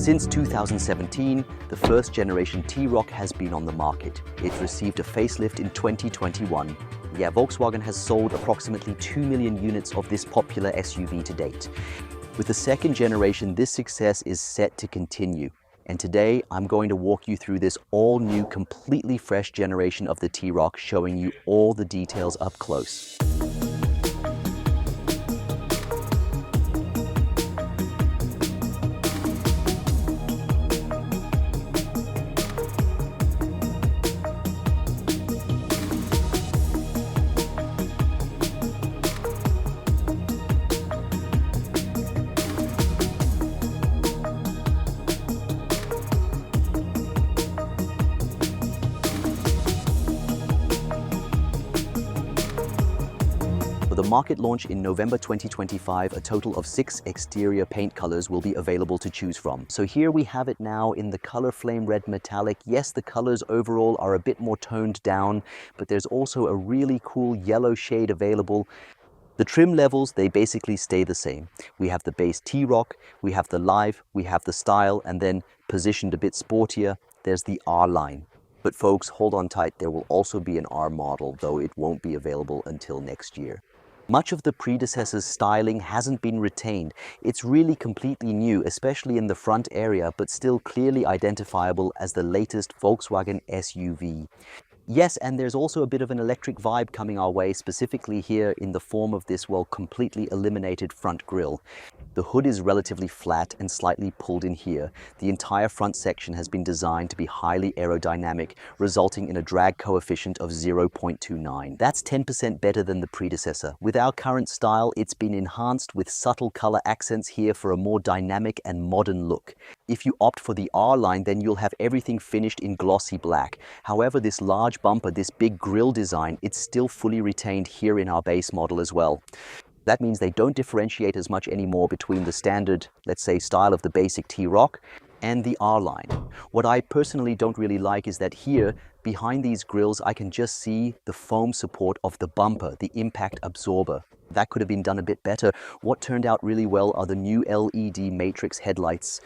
Since 2017, the first generation T-Roc has been on the market. It received a facelift in 2021. Yeah, Volkswagen has sold approximately 2 million units of this popular SUV to date. With the second generation, this success is set to continue. And today, I'm going to walk you through this all-new, completely fresh generation of the T-Roc, showing you all the details up close. For the market launch in November 2025, a total of 6 exterior paint colors will be available to choose from. So here we have it now in the color flame red metallic. Yes, the colors overall are a bit more toned down, but there's also a really cool yellow shade available. The trim levels, they basically stay the same. We have the base T-Roc, we have the Live, we have the Style, and then positioned a bit sportier, there's the R line. But folks, hold on tight, there will also be an R model, though it won't be available until next year. Much of the predecessor's styling hasn't been retained. It's really completely new, especially in the front area, but still clearly identifiable as the latest Volkswagen SUV. Yes, and there's also a bit of an electric vibe coming our way, specifically here in the form of this, well, completely eliminated front grille. The hood is relatively flat and slightly pulled in here. The entire front section has been designed to be highly aerodynamic, resulting in a drag coefficient of 0.29. That's 10% better than the predecessor. With our current style, it's been enhanced with subtle color accents here for a more dynamic and modern look. If you opt for the R line, then you'll have everything finished in glossy black. However, this large bumper, this big grille design, it's still fully retained here in our base model as well. That means they don't differentiate as much anymore between the standard, let's say, style of the basic T-Roc and the R line. What I personally don't really like is that here, behind these grills, I can just see the foam support of the bumper, the impact absorber. That could have been done a bit better. What turned out really well are the new LED matrix headlights.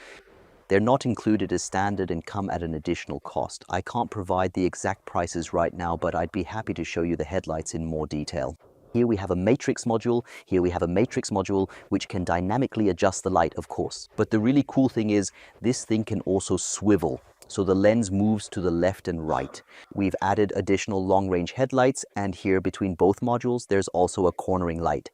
They're not included as standard and come at an additional cost. I can't provide the exact prices right now, but I'd be happy to show you the headlights in more detail. Here we have a matrix module, here we have a matrix module which can dynamically adjust the light, of course. But the really cool thing is this thing can also swivel, so the lens moves to the left and right. We've added additional long-range headlights, and here between both modules there's also a cornering light.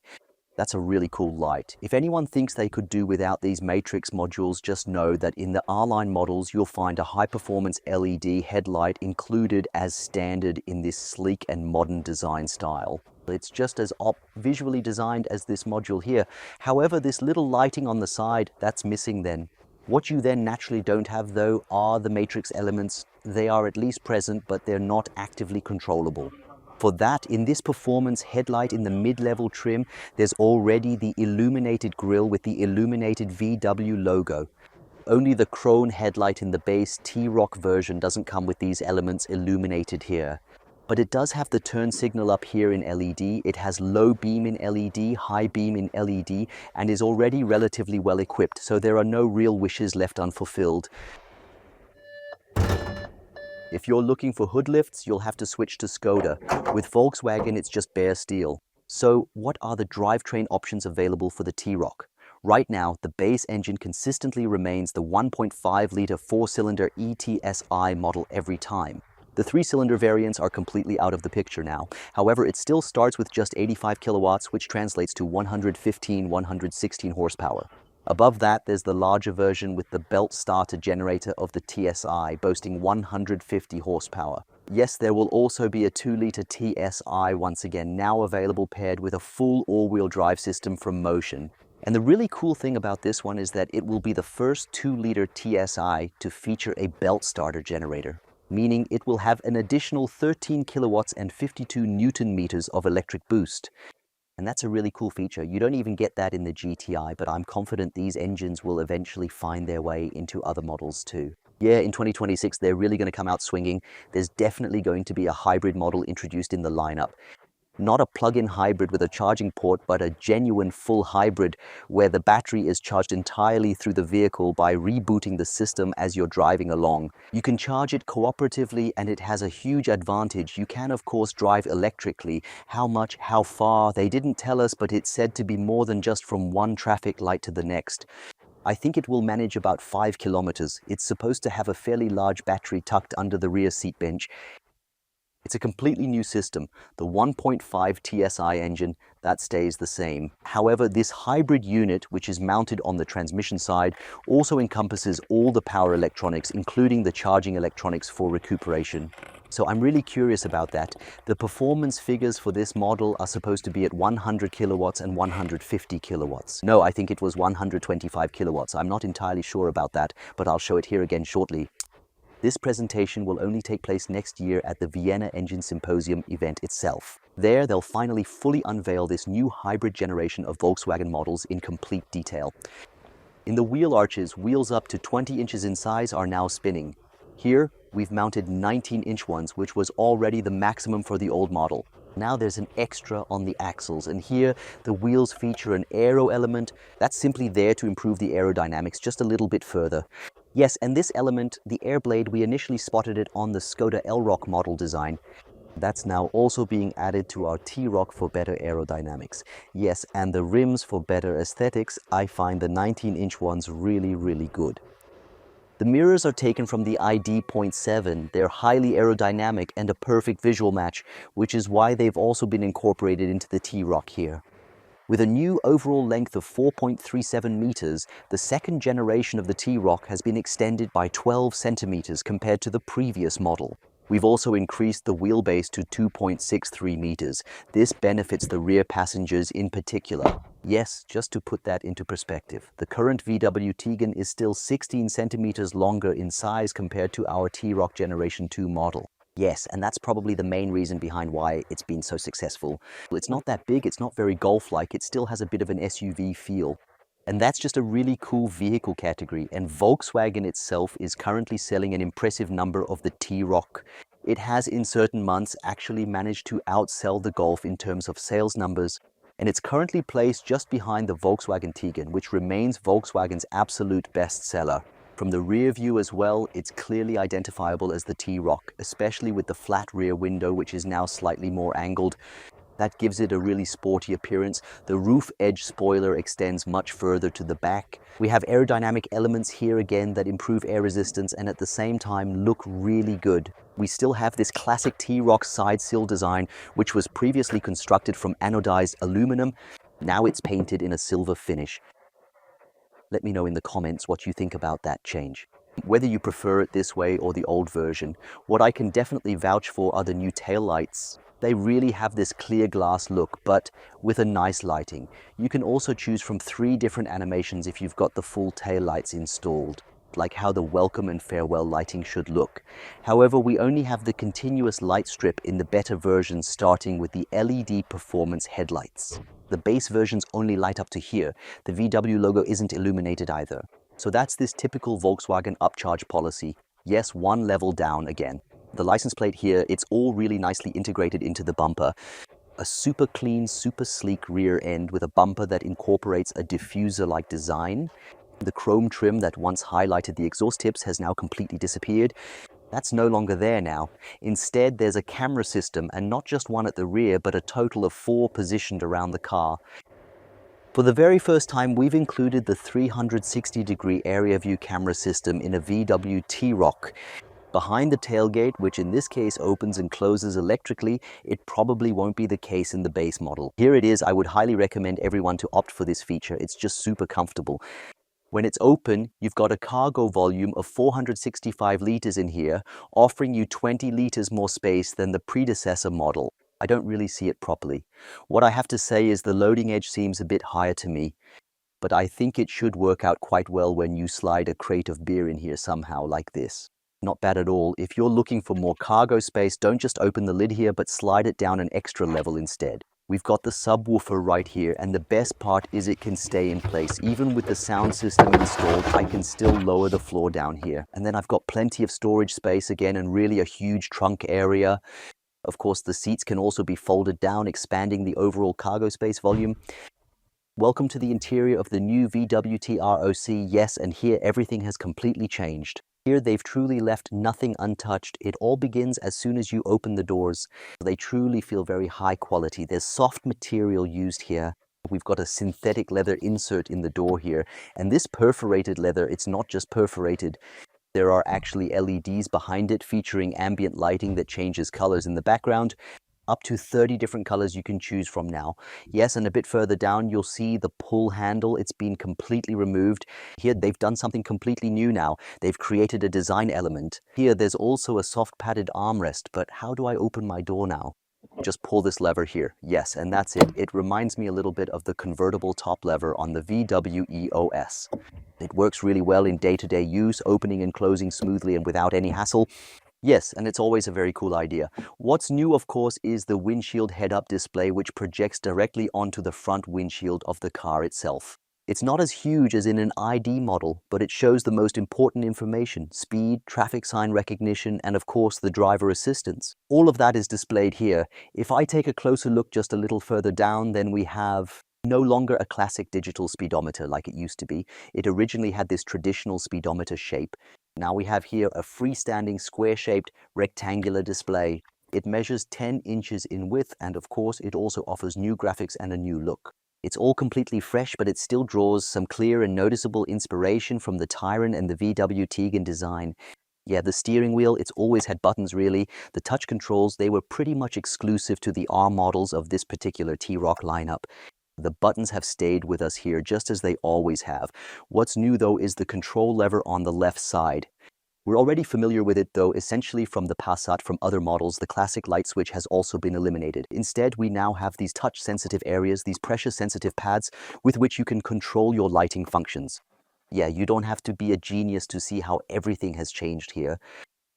That's a really cool light. If anyone thinks they could do without these matrix modules, just know that in the R-Line models, you'll find a high-performance LED headlight included as standard in this sleek and modern design style. It's just as visually designed as this module here. However, this little lighting on the side, that's missing then. What you then naturally don't have though are the matrix elements. They are at least present, but they're not actively controllable. For that, in this performance headlight in the mid-level trim, there's already the illuminated grille with the illuminated VW logo. Only the Krone headlight in the base T-Roc version doesn't come with these elements illuminated here. But it does have the turn signal up here in LED. It has low beam in LED, high beam in LED, and is already relatively well equipped, so there are no real wishes left unfulfilled. If you're looking for hood lifts, you'll have to switch to Skoda. With Volkswagen, it's just bare steel. So what are the drivetrain options available for the T-Roc? Right now, the base engine consistently remains the 1.5-litre 4-cylinder eTSI model every time. The 3-cylinder variants are completely out of the picture now. However, it still starts with just 85 kilowatts, which translates to 116 horsepower. Above that, there's the larger version with the belt starter generator of the TSI, boasting 150 horsepower. Yes, there will also be a 2-litre TSI once again, now available paired with a full all-wheel drive system from Motion. And the really cool thing about this one is that it will be the first 2-litre TSI to feature a belt starter generator, meaning it will have an additional 13 kilowatts and 52 Newton meters of electric boost. And that's a really cool feature. You don't even get that in the GTI, but I'm confident these engines will eventually find their way into other models too. Yeah, in 2026, they're really going to come out swinging. There's definitely going to be a hybrid model introduced in the lineup. Not a plug-in hybrid with a charging port, but a genuine full hybrid where the battery is charged entirely through the vehicle by rebooting the system as you're driving along. You can charge it cooperatively and it has a huge advantage. You can of course drive electrically. How much, how far, they didn't tell us, but it's said to be more than just from one traffic light to the next. I think it will manage about 5 kilometers. It's supposed to have a fairly large battery tucked under the rear seat bench. It's a completely new system. The 1.5 TSI engine, that stays the same. However, this hybrid unit, which is mounted on the transmission side, also encompasses all the power electronics, including the charging electronics for recuperation. So I'm really curious about that. The performance figures for this model are supposed to be at 100 kilowatts and 150 kilowatts. No, I think it was 125 kilowatts. I'm not entirely sure about that, but I'll show it here again shortly. This presentation will only take place next year at the Vienna Engine Symposium event itself. There, they'll finally fully unveil this new hybrid generation of Volkswagen models in complete detail. In the wheel arches, wheels up to 20 inches in size are now spinning. Here, we've mounted 19-inch ones, which was already the maximum for the old model. Now there's an extra on the axles, and here the wheels feature an aero element that's simply there to improve the aerodynamics just a little bit further. Yes, and this element, the air blade, we initially spotted it on the Skoda Elroq model design. That's now also being added to our T-Roc for better aerodynamics. Yes, and the rims for better aesthetics. I find the 19-inch ones really, really good. The mirrors are taken from the ID.7. They're highly aerodynamic and a perfect visual match, which is why they've also been incorporated into the T-Roc here. With a new overall length of 4.37 meters, the second generation of the T-Roc has been extended by 12 centimeters compared to the previous model. We've also increased the wheelbase to 2.63 meters. This benefits the rear passengers in particular. Yes, just to put that into perspective, the current VW T-Roc is still 16 centimeters longer in size compared to our T-Roc Generation 2 model. Yes, and that's probably the main reason behind why it's been so successful. It's not that big, it's not very Golf-like, it still has a bit of an SUV feel. And that's just a really cool vehicle category, and Volkswagen itself is currently selling an impressive number of the T-Roc. It has in certain months actually managed to outsell the Golf in terms of sales numbers, and it's currently placed just behind the Volkswagen T-Roc, which remains Volkswagen's absolute bestseller. From the rear view as well, it's clearly identifiable as the T-Roc, especially with the flat rear window, which is now slightly more angled. That gives it a really sporty appearance. The roof edge spoiler extends much further to the back. We have aerodynamic elements here again that improve air resistance and at the same time look really good. We still have this classic T-Roc side sill design, which was previously constructed from anodized aluminum. Now it's painted in a silver finish. Let me know in the comments what you think about that change. Whether you prefer it this way or the old version, what I can definitely vouch for are the new taillights. They really have this clear glass look, but with a nice lighting. You can also choose from 3 different animations if you've got the full taillights installed, like how the welcome and farewell lighting should look. However, we only have the continuous light strip in the better versions, starting with the LED performance headlights. The base versions only light up to here. The VW logo isn't illuminated either. So that's this typical Volkswagen upcharge policy. Yes, one level down again. The license plate here, it's all really nicely integrated into the bumper. A super clean, super sleek rear end with a bumper that incorporates a diffuser-like design. The chrome trim that once highlighted the exhaust tips has now completely disappeared. That's no longer there now. Instead, there's a camera system, and not just one at the rear, but a total of 4 positioned around the car. For the very first time, we've included the 360-degree area view camera system in a VW T-Roc. Behind the tailgate, which in this case opens and closes electrically, it probably won't be the case in the base model. Here it is. I would highly recommend everyone to opt for this feature. It's just super comfortable. When it's open, you've got a cargo volume of 465 liters in here, offering you 20 liters more space than the predecessor model. I don't really see it properly. What I have to say is the loading edge seems a bit higher to me, but I think it should work out quite well when you slide a crate of beer in here somehow like this. Not bad at all. If you're looking for more cargo space, don't just open the lid here, but slide it down an extra level instead. We've got the subwoofer right here, and the best part is it can stay in place. Even with the sound system installed, I can still lower the floor down here. And then I've got plenty of storage space again, and really a huge trunk area. Of course, the seats can also be folded down, expanding the overall cargo space volume. Welcome to the interior of the new VW T-Roc. Yes, and here everything has completely changed. Here they've truly left nothing untouched. It all begins as soon as you open the doors. They truly feel very high quality. There's soft material used here. We've got a synthetic leather insert in the door here. And this perforated leather, it's not just perforated. There are actually LEDs behind it featuring ambient lighting that changes colors in the background. Up to 30 different colors you can choose from now. Yes, and a bit further down, you'll see the pull handle. It's been completely removed. Here, they've done something completely new now. They've created a design element. Here, there's also a soft padded armrest, but how do I open my door now? Just pull this lever here. Yes, and that's it. It reminds me a little bit of the convertible top lever on the VW EOS. It works really well in day-to-day use, opening and closing smoothly and without any hassle. Yes, and it's always a very cool idea. What's new, of course, is the windshield head-up display, which projects directly onto the front windshield of the car itself. It's not as huge as in an ID model, but it shows the most important information: speed, traffic sign recognition, and of course the driver assistance. All of that is displayed here. If I take a closer look just a little further down, then we have no longer a classic digital speedometer like it used to be. It originally had this traditional speedometer shape. Now we have here a freestanding square-shaped rectangular display. It measures 10 inches in width, and of course it also offers new graphics and a new look. It's all completely fresh, but it still draws some clear and noticeable inspiration from the Tyrant and the VW T-Roc design. Yeah, the steering wheel, it's always had buttons really. The touch controls, they were pretty much exclusive to the R models of this particular T-Roc lineup. The buttons have stayed with us here just as they always have. What's new though is the control lever on the left side. We're already familiar with it though, essentially from the Passat. From other models, the classic light switch has also been eliminated. Instead, we now have these touch-sensitive areas, these pressure-sensitive pads with which you can control your lighting functions. Yeah, you don't have to be a genius to see how everything has changed here.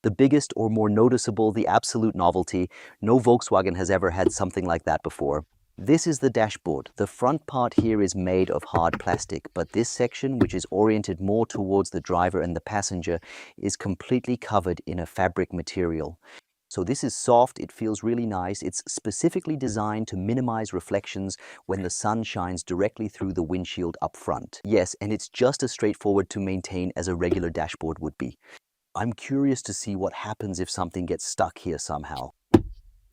The biggest or more noticeable, the absolute novelty, no Volkswagen has ever had something like that before. This is the dashboard. The front part here is made of hard plastic, but this section, which is oriented more towards the driver and the passenger, is completely covered in a fabric material. So this is soft, it feels really nice. It's specifically designed to minimize reflections when the sun shines directly through the windshield up front. Yes, and it's just as straightforward to maintain as a regular dashboard would be. I'm curious to see what happens if something gets stuck here somehow.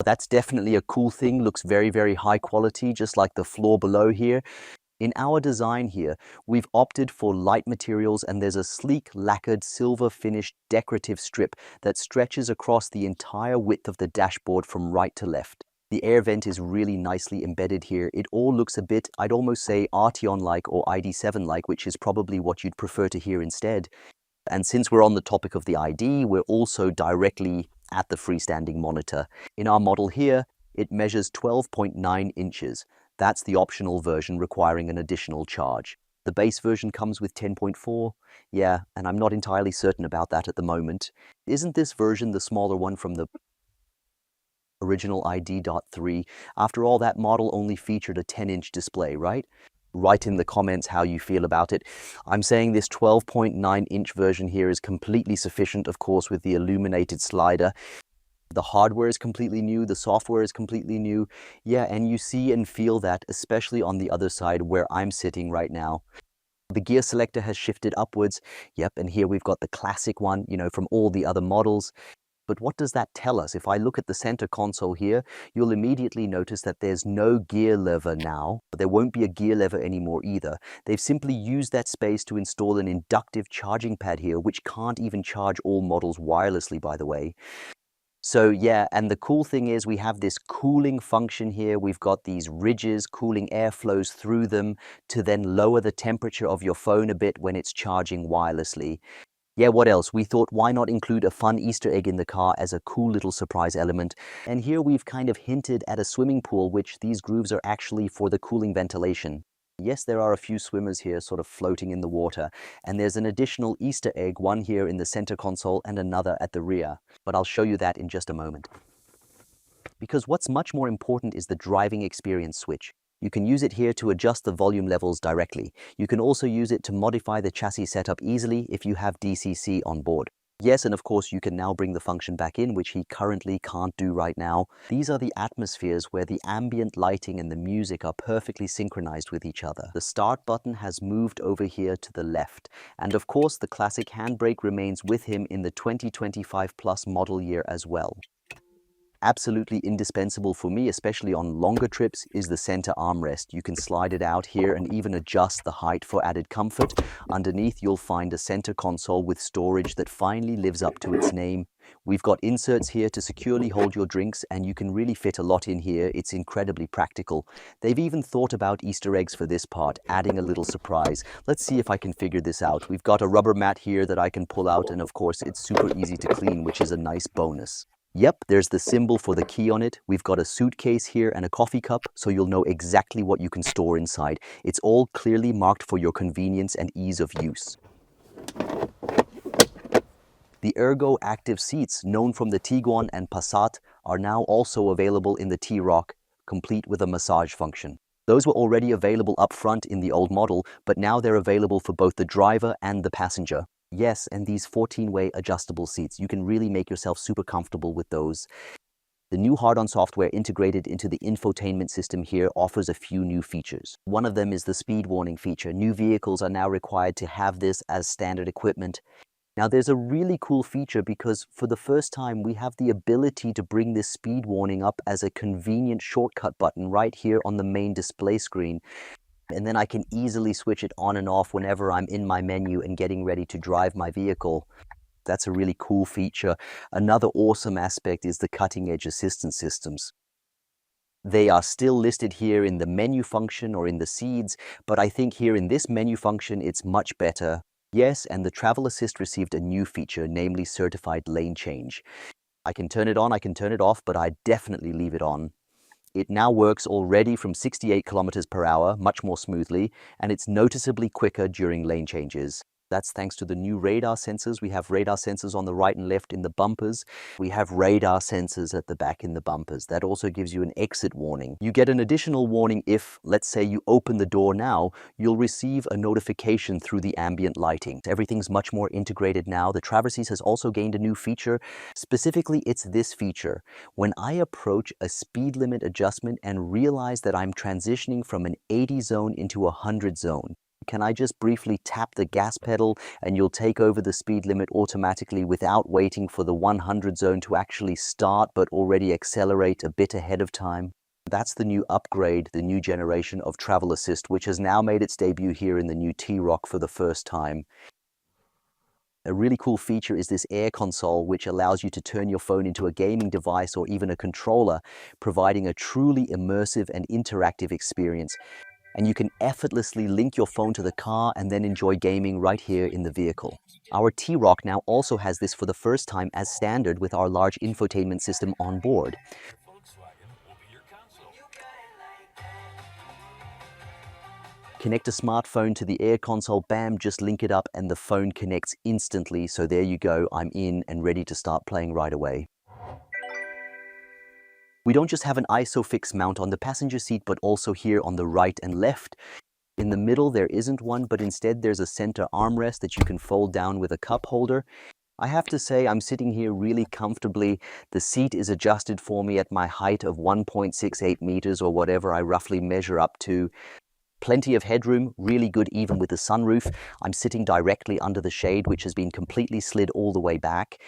That's definitely a cool thing, looks very, very high quality, just like the floor below here. In our design here, we've opted for light materials, and there's a sleek lacquered silver finished decorative strip that stretches across the entire width of the dashboard from right to left. The air vent is really nicely embedded here. It all looks a bit, I'd almost say Arteon-like or ID7-like, which is probably what you'd prefer to hear instead. And since we're on the topic of the ID, we're also directly at the freestanding monitor. In our model here, it measures 12.9 inches. That's the optional version requiring an additional charge. The base version comes with 10.4. Yeah, and I'm not entirely certain about that at the moment. Isn't this version the smaller one from the original ID.3? After all, that model only featured a 10-inch display, right? Write in the comments how you feel about it. I'm saying this 12.9-inch version here is completely sufficient, of course, with the illuminated slider. The hardware is completely new, the software is completely new. Yeah, and you see and feel that, especially on the other side where I'm sitting right now. The gear selector has shifted upwards. Yep, and here we've got the classic one, from all the other models. But what does that tell us? If I look at the center console here, you'll immediately notice that there's no gear lever now. There won't be a gear lever anymore either. They've simply used that space to install an inductive charging pad here, which can't even charge all models wirelessly, by the way. So yeah, and the cool thing is we have this cooling function here. We've got these ridges, cooling air flows through them to then lower the temperature of your phone a bit when it's charging wirelessly. Yeah, what else? We thought, why not include a fun Easter egg in the car as a cool little surprise element? And here we've kind of hinted at a swimming pool, which these grooves are actually for the cooling ventilation. Yes, there are a few swimmers here sort of floating in the water, and there's an additional Easter egg, one here in the center console and another at the rear. But I'll show you that in just a moment. Because what's much more important is the driving experience switch. You can use it here to adjust the volume levels directly. You can also use it to modify the chassis setup easily if you have DCC on board. Yes, and of course you can now bring the function back in, which he currently can't do right now. These are the atmospheres where the ambient lighting and the music are perfectly synchronized with each other. The start button has moved over here to the left. And of course the classic handbrake remains with him in the 2025 plus model year as well. Absolutely indispensable for me, especially on longer trips, is the center armrest. You can slide it out here and even adjust the height for added comfort. Underneath, you'll find a center console with storage that finally lives up to its name. We've got inserts here to securely hold your drinks, and you can really fit a lot in here. It's incredibly practical. They've even thought about Easter eggs for this part, adding a little surprise. Let's see if I can figure this out. We've got a rubber mat here that I can pull out, and of course, it's super easy to clean, which is a nice bonus. Yep, there's the symbol for the key on it. We've got a suitcase here and a coffee cup, so you'll know exactly what you can store inside. It's all clearly marked for your convenience and ease of use. The Ergo Active seats, known from the Tiguan and Passat, are now also available in the T-Roc, complete with a massage function. Those were already available up front in the old model, but now they're available for both the driver and the passenger. Yes, and these 14-way adjustable seats, you can really make yourself super comfortable with those. The new hard-on software integrated into the infotainment system here offers a few new features. One of them is the speed warning feature. New vehicles are now required to have this as standard equipment. Now there's a really cool feature because for the first time we have the ability to bring this speed warning up as a convenient shortcut button right here on the main display screen. And then I can easily switch it on and off whenever I'm in my menu and getting ready to drive my vehicle. That's a really cool feature. Another awesome aspect is the cutting-edge assistance systems. They are still listed here in the menu function or in the seeds, but I think here in this menu function it's much better. Yes, and the Travel Assist received a new feature, namely certified lane change. I can turn it on, I can turn it off, but I definitely leave it on. It now works already from 68 kilometers per hour, much more smoothly, and it's noticeably quicker during lane changes. That's thanks to the new radar sensors. We have radar sensors on the right and left in the bumpers. We have radar sensors at the back in the bumpers. That also gives you an exit warning. You get an additional warning if, let's say you open the door now, you'll receive a notification through the ambient lighting. Everything's much more integrated now. The Traverse has also gained a new feature. Specifically, it's this feature. When I approach a speed limit adjustment and realize that I'm transitioning from an 80 zone into a 100 zone, can I just briefly tap the gas pedal and you'll take over the speed limit automatically without waiting for the 100 zone to actually start but already accelerate a bit ahead of time? That's the new upgrade, the new generation of Travel Assist, which has now made its debut here in the new T-Roc for the first time. A really cool feature is this AirConsole, which allows you to turn your phone into a gaming device or even a controller, providing a truly immersive and interactive experience. And you can effortlessly link your phone to the car and then enjoy gaming right here in the vehicle. Our T-Roc now also has this for the first time as standard with our large infotainment system on board. Connect a smartphone to the AirConsole, bam, just link it up and the phone connects instantly. So there you go, I'm in and ready to start playing right away. We don't just have an ISOFIX mount on the passenger seat, but also here on the right and left. In the middle, there isn't one, but instead there's a center armrest that you can fold down with a cup holder. I have to say I'm sitting here really comfortably. The seat is adjusted for me at my height of 1.68 meters or whatever I roughly measure up to. Plenty of headroom, really good even with the sunroof. I'm sitting directly under the shade, which has been completely slid all the way back.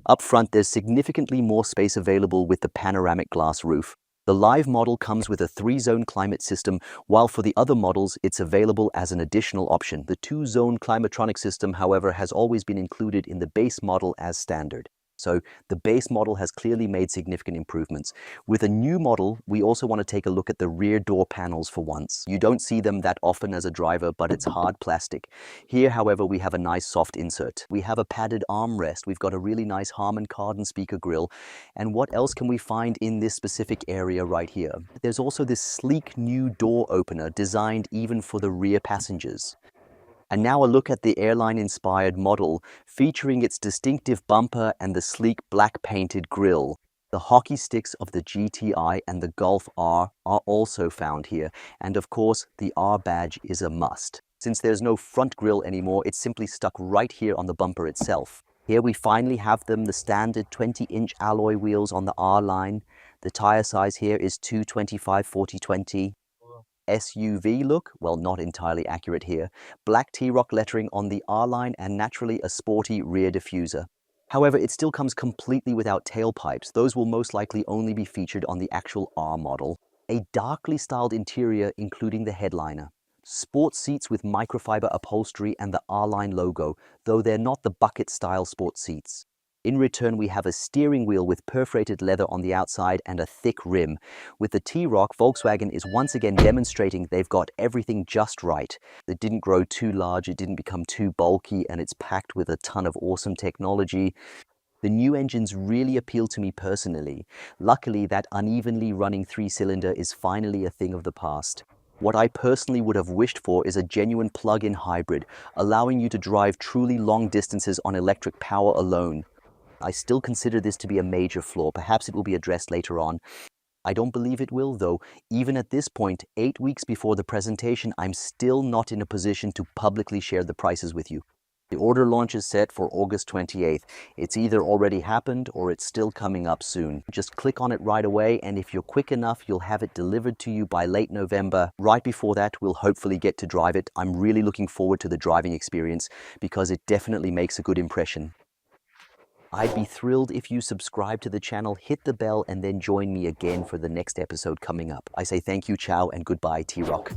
Up front, there's significantly more space available with the panoramic glass roof. The live model comes with a 3-zone climate system, while for the other models, it's available as an additional option. The 2-zone climatronic system, however, has always been included in the base model as standard. So the base model has clearly made significant improvements. With a new model, we also want to take a look at the rear door panels for once. You don't see them that often as a driver, but it's hard plastic. Here, however, we have a nice soft insert. We have a padded armrest. We've got a really nice Harman Kardon speaker grille. And what else can we find in this specific area right here? There's also this sleek new door opener designed even for the rear passengers. And now a look at the airline-inspired model, featuring its distinctive bumper and the sleek black painted grille. The hockey sticks of the GTI and the Golf R are also found here, and of course the R badge is a must. Since there's no front grille anymore, it's simply stuck right here on the bumper itself. Here we finally have them, the standard 20-inch alloy wheels on the R line. The tire size here is 225/40/20. SUV look, well, not entirely accurate here. Black T-Roc lettering on the R line and naturally a sporty rear diffuser. However, it still comes completely without tailpipes. Those will most likely only be featured on the actual R model. A darkly styled interior including the headliner. Sports seats with microfiber upholstery and the R-Line logo, though they're not the bucket-style sports seats. In return, we have a steering wheel with perforated leather on the outside and a thick rim. With the T-Roc, Volkswagen is once again demonstrating they've got everything just right. It didn't grow too large, it didn't become too bulky, and it's packed with a ton of awesome technology. The new engines really appeal to me personally. Luckily, that unevenly running three-cylinder is finally a thing of the past. What I personally would have wished for is a genuine plug-in hybrid, allowing you to drive truly long distances on electric power alone. I still consider this to be a major flaw. Perhaps it will be addressed later on. I don't believe it will, though. Even at this point, 8 weeks before the presentation, I'm still not in a position to publicly share the prices with you. The order launch is set for August 28th. It's either already happened or it's still coming up soon. Just click on it right away, and if you're quick enough, you'll have it delivered to you by late November. Right before that, we'll hopefully get to drive it. I'm really looking forward to the driving experience because it definitely makes a good impression. I'd be thrilled if you subscribe to the channel, hit the bell, and then join me again for the next episode coming up. I say thank you, ciao, and goodbye, T-Roc.